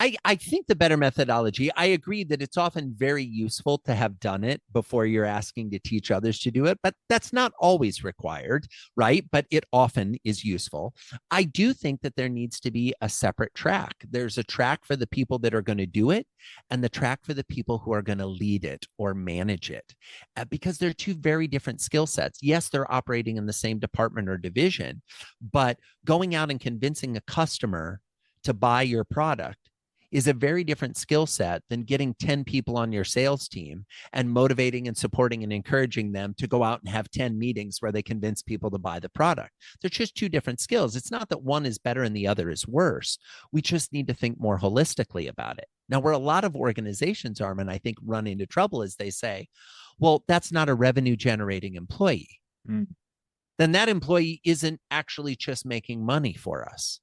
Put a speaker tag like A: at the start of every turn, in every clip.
A: I think the better methodology, I agree that it's often very useful to have done it before you're asking to teach others to do it, but that's not always required, right? But it often is useful. I do think that there needs to be a separate track. There's a track for the people that are going to do it and the track for the people who are going to lead it or manage it, because they're two very different skill sets. Yes, they're operating in the same department or division, but going out and convincing a customer to buy your product is a very different skill set than getting 10 people on your sales team and motivating and supporting and encouraging them to go out and have 10 meetings where they convince people to buy the product. They're just two different skills. It's not that one is better and the other is worse. We just need to think more holistically about it. Now, where a lot of organizations, Armin, I think run into trouble is they say, well, that's not a revenue generating employee.
B: Mm.
A: Then that employee isn't actually just making money for us.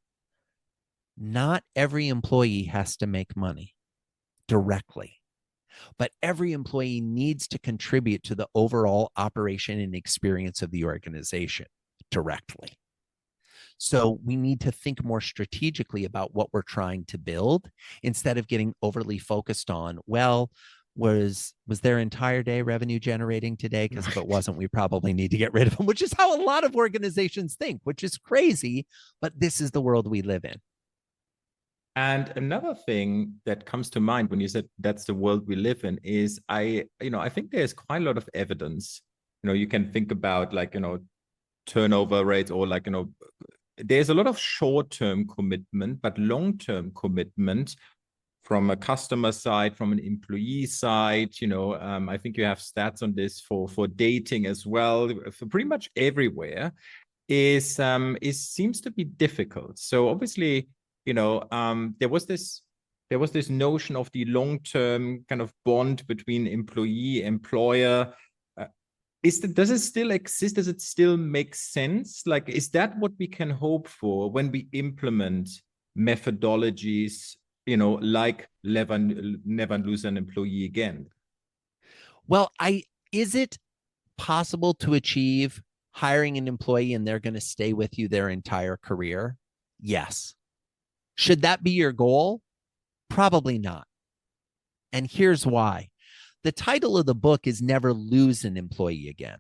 A: Not every employee has to make money directly, but every employee needs to contribute to the overall operation and experience of the organization directly. So we need to think more strategically about what we're trying to build instead of getting overly focused on, well, was their entire day revenue generating today? Because if it wasn't, we probably need to get rid of them, which is how a lot of organizations think, which is crazy, but this is the world we live in.
B: And another thing that comes to mind when you said that's the world we live in is I think there's quite a lot of evidence. You can think about turnover rates or there's a lot of short-term commitment, but long-term commitment from a customer side, from an employee side. I think you have stats on this for dating as well, for pretty much everywhere, is seems to be difficult. So obviously, there was this notion of the long-term kind of bond between employee employer. Does it still exist? Does it still make sense? Like, is that what we can hope for when we implement methodologies, like never lose an employee again?
A: Well, is it possible to achieve hiring an employee and they're going to stay with you their entire career? Yes. Should that be your goal? Probably not. And here's why. The title of the book is Never Lose an Employee Again.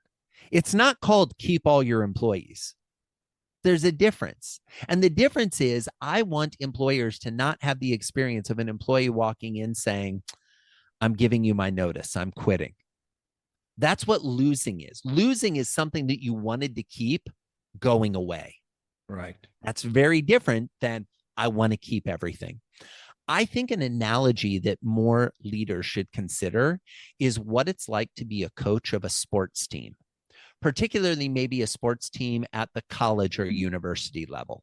A: It's not called Keep All Your Employees. There's a difference. And the difference is I want employers to not have the experience of an employee walking in saying, I'm giving you my notice, I'm quitting. That's what losing is. Losing is something that you wanted to keep going away.
B: Right.
A: That's very different than I want to keep everything. I think an analogy that more leaders should consider is what it's like to be a coach of a sports team, particularly maybe a sports team at the college or university level,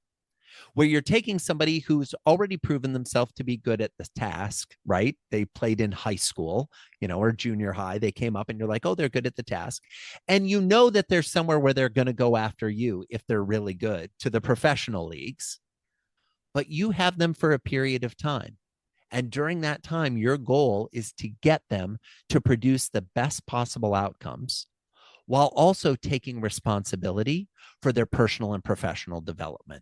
A: where you're taking somebody who's already proven themselves to be good at the task, right? They played in high school, or junior high. They came up and you're like, oh, they're good at the task. And you know that there's somewhere where they're going to go after you if they're really good to the professional leagues. But you have them for a period of time. And during that time, your goal is to get them to produce the best possible outcomes while also taking responsibility for their personal and professional development.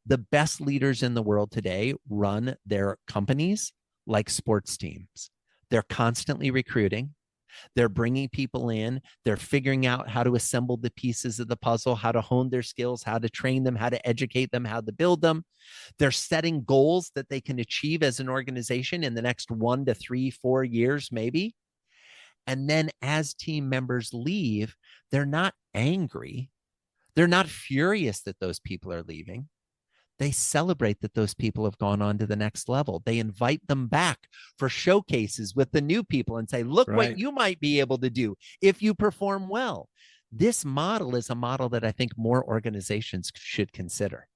A: The best leaders in the world today run their companies like sports teams. They're constantly recruiting. They're bringing people in. They're figuring out how to assemble the pieces of the puzzle, how to hone their skills, how to train them, how to educate them, how to build them. They're setting goals that they can achieve as an organization in the next 1 to 3, 4 years, maybe. And then as team members leave, they're not angry. They're not furious that those people are leaving. They celebrate that those people have gone on to the next level. They invite them back for showcases with the new people and say, look what you might be able to do if you perform well. This model is a model that I think more organizations should consider.